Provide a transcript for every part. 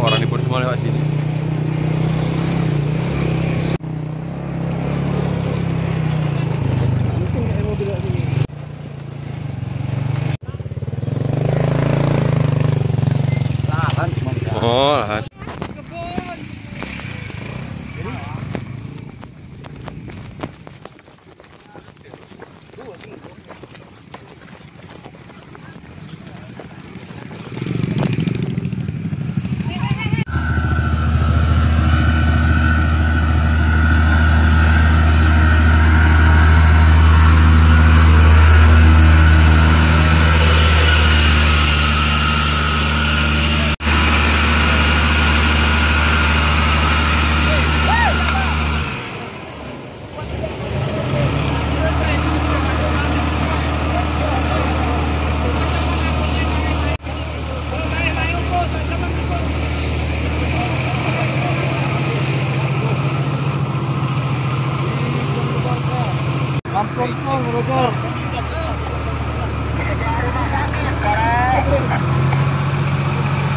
orang libur semua lewat sini. Oh, lahan.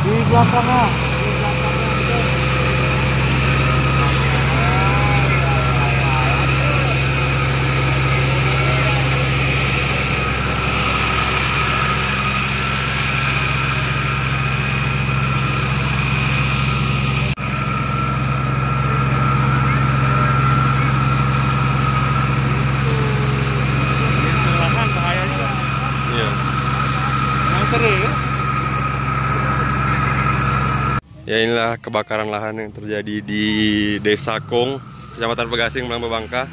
Di belakangnya. Ya, inilah kebakaran lahan yang terjadi di Desa Kong, Kecamatan Pegasing, Melamba Bangka.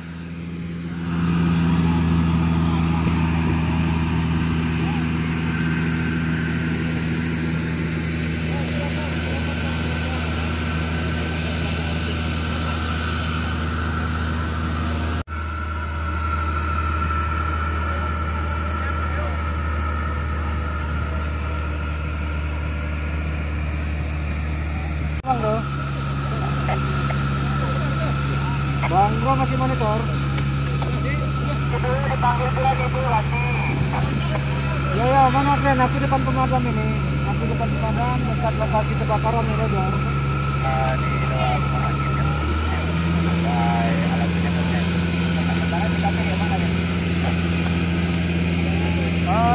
Bang Bro masih monitor. Ya, mana keren? Aku depan pemadam ini. Aku depan pemadam dekat lokasi kebakaran ya, Bro.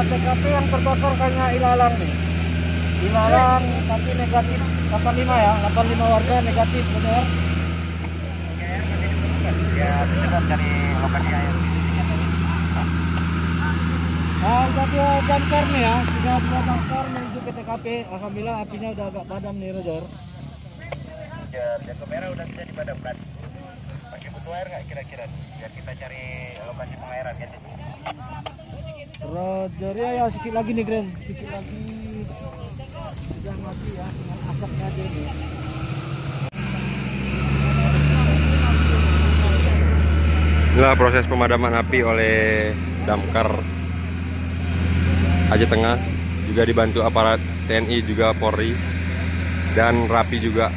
TKP yang terbakar kayaknya Ilalang nih. Ilalang tapi negatif 85 ya, 85 warga negatif, benar. Ya, kita cari lokasinya ya. Udah damkar nih ya, sudah damkar menuju ke TKP. Alhamdulillah apinya udah agak padam nih, Roger. Jangkau merah udah bisa dipadamkan. Masih butuh air nggak kira-kira? Biar kita cari lokasi pengairan ya. Roger ya, sedikit lagi nih, Gren. Sedikit lagi. Sudah mati ya, dengan asapnya aja ini. Inilah proses pemadaman api oleh damkar Aceh Tengah, juga dibantu aparat TNI juga Polri dan Rapi juga.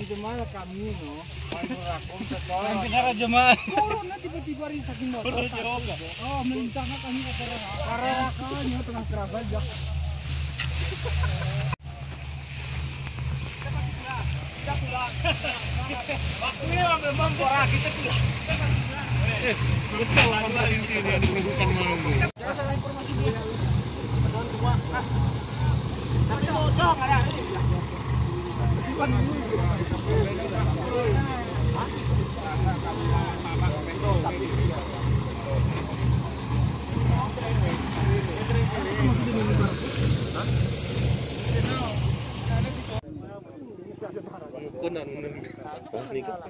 Jemaah kami no, jemaah. Corona tiba-tiba rin saking motor. Oh, melintang na kami karena kanya tengah kerabat. Kita pulang. Waktunya memang borak kita tuh. Betul lah di sini yang diperlukan malam. Jangan salah informasi dia. Teman semua. Tapi bocong ada.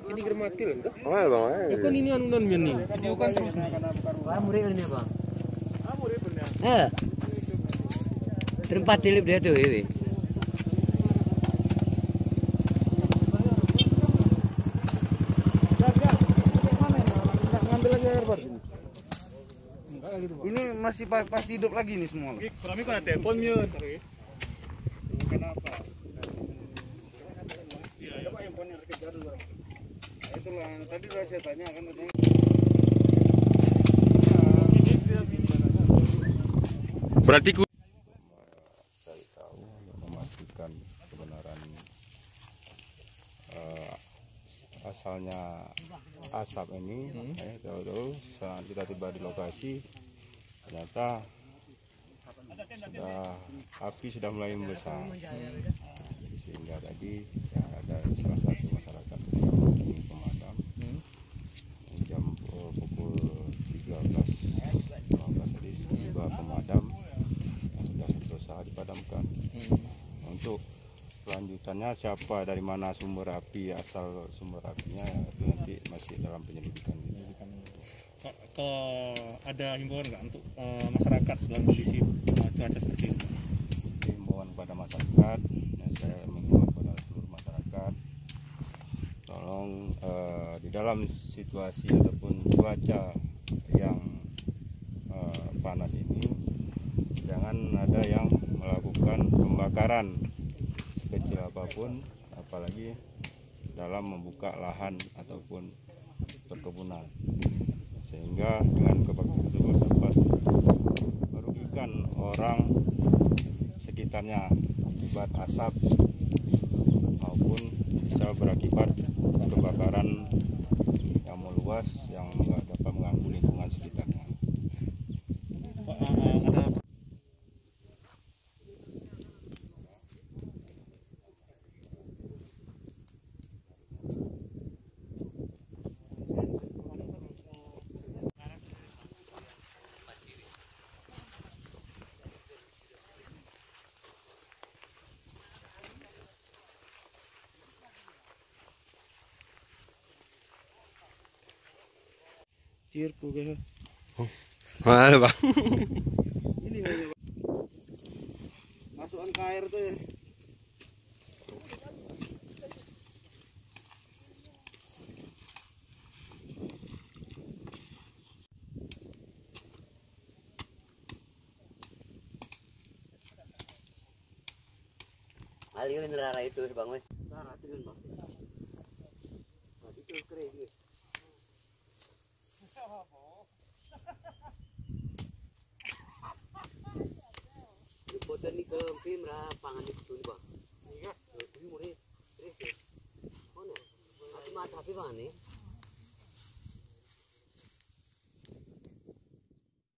Ini germatil enggak? Oh, ya bang. Kan ini anunan nih. Ini kan terus. Murid ini bang. Terempat tilip dia tuh ini. Ini masih pasti hidup lagi nih semua. Kami kan ada telepon mute. Kenapa? Iya, ada Pak handphone yang kejar dulu. Itulah tadi udah saya tanya kan katanya. Berarti Cari tahu memastikan kebenaran asalnya asap ini. Tahu-tahu saat kita tiba di lokasi ternyata api sudah mulai membesar, sehingga tadi ya, ada salah satu masyarakat yang pemadam jam pukul 13.15 tadi tiba pemadam yang sudah berusaha dipadamkan. Untuk kelanjutannya siapa, dari mana sumber api, asal sumber apinya itu nanti masih dalam penyelidikan. Ada himbauan nggak untuk masyarakat dalam kondisi cuaca seperti ini? Himbauan pada masyarakat, saya mengimbau pada seluruh masyarakat, tolong di dalam situasi ataupun cuaca yang panas ini jangan ada yang melakukan pembakaran sekecil apapun, apalagi dalam membuka lahan ataupun perkebunan, sehingga dengan kebakaran tersebut dapat merugikan orang sekitarnya akibat asap maupun bisa berakibat kebakaran yang meluas yang dapat mengganggu lingkungan sekitarnya. Cirku guys. Mana bang? Ini banyak. Masukan ke air tuh ya. Aliun rara itu bang wes. Rara itu bang. Itu keren gitu. Foto ni ke film ra pangan itu ni bang. Iya. Ini murid. Mana? Mati mata tapi bang ni.